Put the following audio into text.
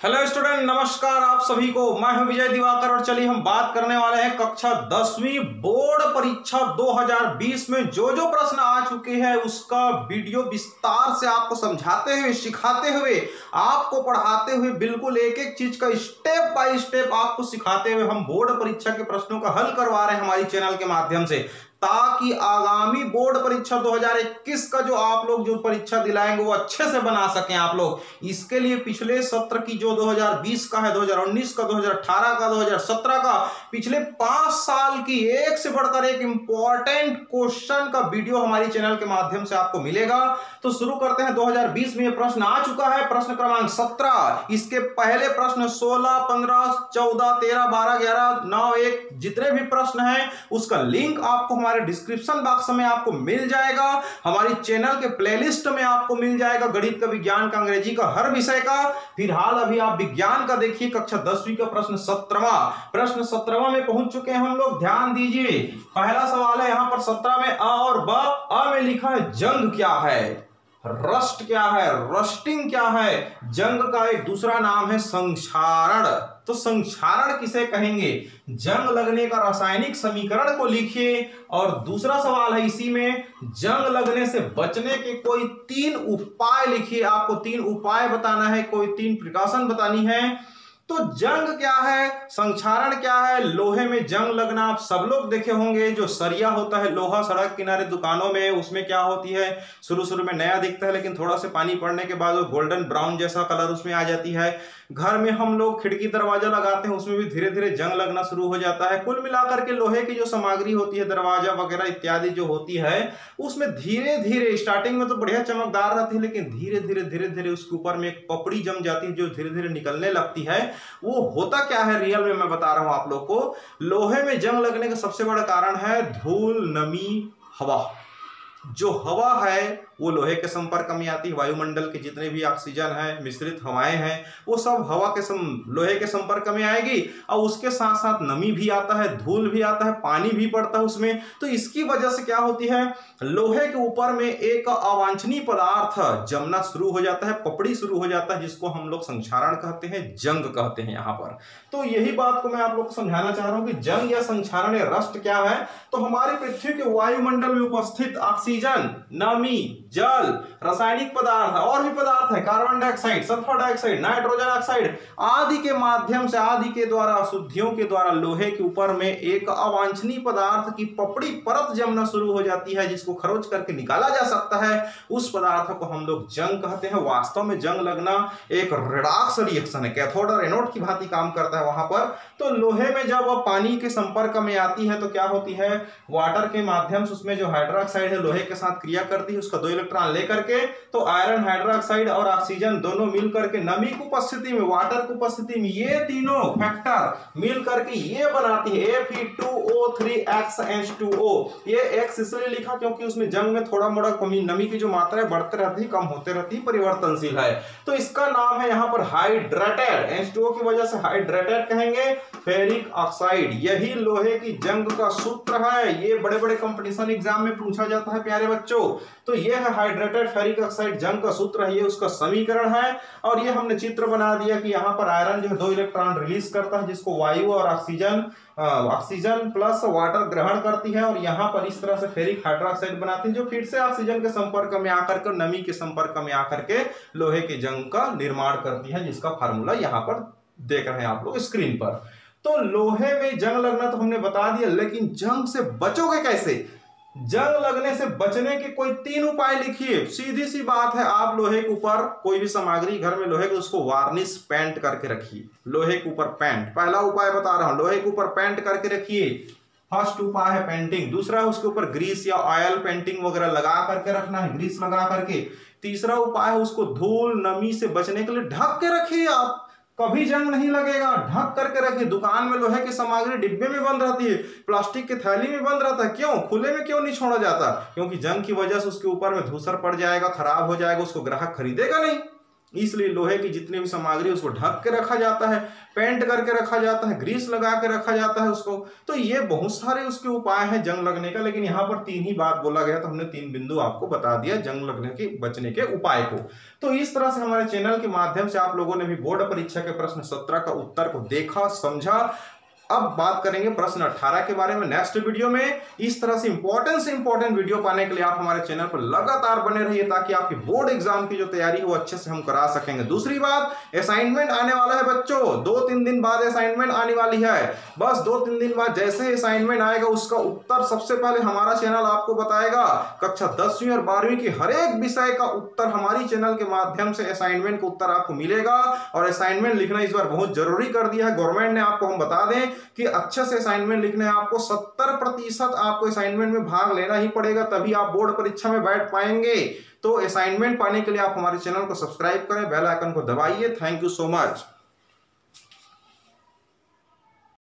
Hello student, नमस्कार आप सभी को। मैं हूं विजय दिवाकर और चलिए हम बात करने वाले हैं कक्षा 10वीं बोर्ड परीक्षा 2020 में जो जो प्रश्न आ चुके हैं उसका वीडियो विस्तार से आपको समझाते हुए, सिखाते हुए, आपको पढ़ाते हुए, बिल्कुल एक एक चीज का स्टेप बाय स्टेप आपको सिखाते हुए हम बोर्ड परीक्षा के प्रश्नों का हल करवा रहे हैं हमारी चैनल के माध्यम से, ताकि आगामी बोर्ड परीक्षा 2021 का जो आप लोग जो परीक्षा दिलाएंगे वो अच्छे से बना सकें आप लोग। इसके लिए पिछले सत्र की जो 2020 का है, 2019 का, 2018 का, 2017 का, पिछले 5 साल की एक से बढ़कर एक इंपॉर्टेंट क्वेश्चन का वीडियो हमारी चैनल के माध्यम से आपको मिलेगा। तो शुरू करते हैं। 2020 में ये प्रश्न आ चुका है, प्रश्न क्रमांक 17। इसके पहले प्रश्न 16, 15, 14, 13, 12, 11, 9, 1 जितने भी प्रश्न हैं उसका लिंक आपको हमारे डिस्क्रिप्शन बॉक्स में आपको मिल जाएगा। हमारी चैनल के प्लेलिस्ट में आपको मिल जाएगा गणित का, विज्ञान का, अंग्रेजी का, हर विषय का। फिलहाल अभी आप विज्ञान का देखिए, कक्षा 10वीं का प्रश्न 17वां में पहुंच चुके हैं हम लोग। ध्यान दीजिए, पहला सवाल है यहां पर 17 में अ और ब। अ में लिखा है जंग क्या है, रस्ट क्या है, रस्टिंग क्या है। जंग का एक दूसरा नाम है संक्षारण। तो संक्षारण किसे कहेंगे? जंग लगने का रासायनिक समीकरण को लिखिए। और दूसरा सवाल है इसी में, जंग लगने से बचने के कोई 3 उपाय लिखिए। आपको 3 उपाय बताना है, कोई 3 प्रिकॉशन बतानी है। तो जंग क्या है, संक्षारण क्या है? लोहे में जंग लगना आप सब लोग देखे होंगे। जो सरिया होता है लोहा सड़क किनारे दुकानों में, उसमें क्या होती है, शुरू में नया दिखता है लेकिन थोड़ा से पानी पड़ने के बाद वो गोल्डन ब्राउन जैसा कलर उसमें आ जाती है। घर में हम लोग खिड़की दरवाजा लगाते हैं, उसमें भी धीरे धीरे जंग लगना शुरू हो जाता है। कुल मिलाकर के लोहे की जो सामग्री होती है, दरवाजा वगैरह इत्यादि जो होती है, उसमें धीरे धीरे स्टार्टिंग में तो बढ़िया चमकदार रहती है, लेकिन धीरे धीरे उसके ऊपर में एक पपड़ी जम जाती है जो धीरे धीरे निकलने लगती है। वो होता क्या है रियल में मैं बता रहा हूं आप लोग को। लोहे में जंग लगने का सबसे बड़ा कारण है धूल, नमी, हवा। जो हवा है वो लोहे के संपर्क में आती है। वायुमंडल के जितने भी ऑक्सीजन है, मिश्रित हवाएं हैं, वो सब हवा के लोहे के संपर्क में आएगी। और उसके साथ साथ नमी भी आता है, धूल भी आता है, पानी भी पड़ता है उसमें। तो इसकी वजह से क्या होती है, लोहे के ऊपर में एक अवांछनीय पदार्थ जमना शुरू हो जाता है, पपड़ी शुरू हो जाता है, जिसको हम लोग संक्षारण कहते हैं, जंग कहते हैं यहाँ पर। तो यही बात को मैं आप लोग को समझाना चाह रहा हूं कि जंग या संक्षारण या रस्ट क्या है। तो हमारी पृथ्वी के वायुमंडल में उपस्थित ऑक्सीजन, नमी, जल, रासायनिक पदार्थ और भी पदार्थ है, carbon dioxide, sulphur dioxide, nitrogen oxide आदि के माध्यम से, आदि के द्वारा, अशुद्धियों के द्वारा लोहे के ऊपर में एक अवांछनीय पदार्थ की पपड़ी परत जमना शुरू हो जाती है, जिसको खरोच करके निकाला जा सकता है। उस पदार्थ को हम लोग जंग कहते हैं। वास्तव में जंग लगना एक रेडॉक्स रिएक्शन है, कैथोड और एनोड की भांति काम करता है वहां पर। तो लोहे में जब वह पानी के संपर्क में आती है तो क्या होती है, वाटर के माध्यम से उसमें जो हाइड्रोक्साइड है लोहे के साथ क्रिया करती है, उसका 2 इलेक्ट्रॉन लेकर के, तो आयरन हाइड्रोक्साइड और ऑक्सीजन दोनों मिल करके नमी की उपस्थिति में, वाटर की उपस्थिति में, ये तीनों फैक्टर मिल करके ये बनाती है Fe2O3X ये X इसलिए लिखा क्योंकि उसमें जंग में थोड़ा मोड़ा कमी, नमी की जो मात्रा है बढ़ते रहती है, कम होते रहती है, परिवर्तनशील है। तो इसका नाम है यहाँ पर हाइड्रेटेड। H2O की वजह से हाइड्रेटेड कहेंगे। फेरिक ऑक्साइड, यही लोहे की जंग का सूत्र है। ये बड़े बड़े कंपटीशन एग्जाम में पूछा जाता है प्यारे बच्चों। तो ये है हाइड्रेटेड फेरिक ऑक्साइड, जंग का सूत्र है, ये उसका समीकरण है। और ये हमने चित्र बना दिया कि यहाँ पर आयरन जो है 2 इलेक्ट्रॉन रिलीज करता है, जिसको वायु और ऑक्सीजन प्लस वाटर ग्रहण करती है, और यहाँ पर इस तरह से फेरिक हाइड्रोक्साइड बनाती है, जो फिर से ऑक्सीजन के संपर्क में आकर के, नमी के संपर्क में आकर के लोहे के जंग का निर्माण करती है, जिसका फार्मूला यहाँ पर देख रहे हैं आप लोग स्क्रीन पर। तो लोहे में जंग लगना तो हमने बता दिया, लेकिन जंग से बचोगे कैसे? जंग लगने से बचने के कोई 3 उपाय लिखिए। सीधी सी बात है, आप लोहे के ऊपर कोई भी सामग्री घर में लोहे के, उसको वार्निश पेंट करके रखिए। लोहे के ऊपर पेंट, पहला उपाय बता रहा हूं, लोहे के ऊपर पेंट करके रखिए। फर्स्ट उपाय है पेंटिंग। दूसरा है उसके ऊपर ग्रीस या ऑयल पेंटिंग वगैरह लगा करके रखना है, ग्रीस लगा करके। तीसरा उपाय है उसको धूल, नमी से बचने के लिए ढक के रखिए। आप कभी जंग नहीं लगेगा, ढक करके रखिए। दुकान में लोहे की सामग्री डिब्बे में बंद रहती है, प्लास्टिक की थैली में बंद रहता है, क्यों? खुले में क्यों नहीं छोड़ा जाता? क्योंकि जंग की वजह से उसके ऊपर में धूसर पड़ जाएगा, खराब हो जाएगा, उसको ग्राहक खरीदेगा नहीं। इसलिए लोहे की जितनी भी सामग्री उसको ढक के रखा जाता है, पेंट करके रखा जाता है, ग्रीस लगा के रखा जाता है उसको। तो ये बहुत सारे उसके उपाय हैं जंग लगने का, लेकिन यहाँ पर 3 ही बात बोला गया, तो हमने 3 बिंदु आपको बता दिया जंग लगने के बचने के उपाय को। तो इस तरह से हमारे चैनल के माध्यम से आप लोगों ने भी बोर्ड परीक्षा के प्रश्न 17 का उत्तर को देखा, समझा। अब बात करेंगे प्रश्न 18 के बारे में नेक्स्ट वीडियो में। इस तरह से इंपॉर्टेंट वीडियो पाने के लिए आप हमारे चैनल पर लगातार बने रहिए, ताकि आपकी बोर्ड एग्जाम की जो तैयारी है वो अच्छे से हम करा सकेंगे। दूसरी बात, असाइनमेंट आने वाला है बच्चों, 2-3 दिन बाद असाइनमेंट आने वाली है। बस 2-3 दिन बाद जैसे असाइनमेंट आएगा उसका उत्तर सबसे पहले हमारा चैनल आपको बताएगा। कक्षा 10वीं और 12वीं की हर एक विषय का उत्तर हमारी चैनल के माध्यम से असाइनमेंट का उत्तर आपको मिलेगा। और असाइनमेंट लिखना इस बार बहुत जरूरी कर दिया है गवर्नमेंट ने, आपको हम बता दें कि अच्छे से असाइनमेंट लिखने आपको 70% आपको असाइनमेंट में भाग लेना ही पड़ेगा, तभी आप बोर्ड परीक्षा में बैठ पाएंगे। तो असाइनमेंट पाने के लिए आप हमारे चैनल को सब्सक्राइब करें, बेल आइकन को दबाइए। Thank you so much.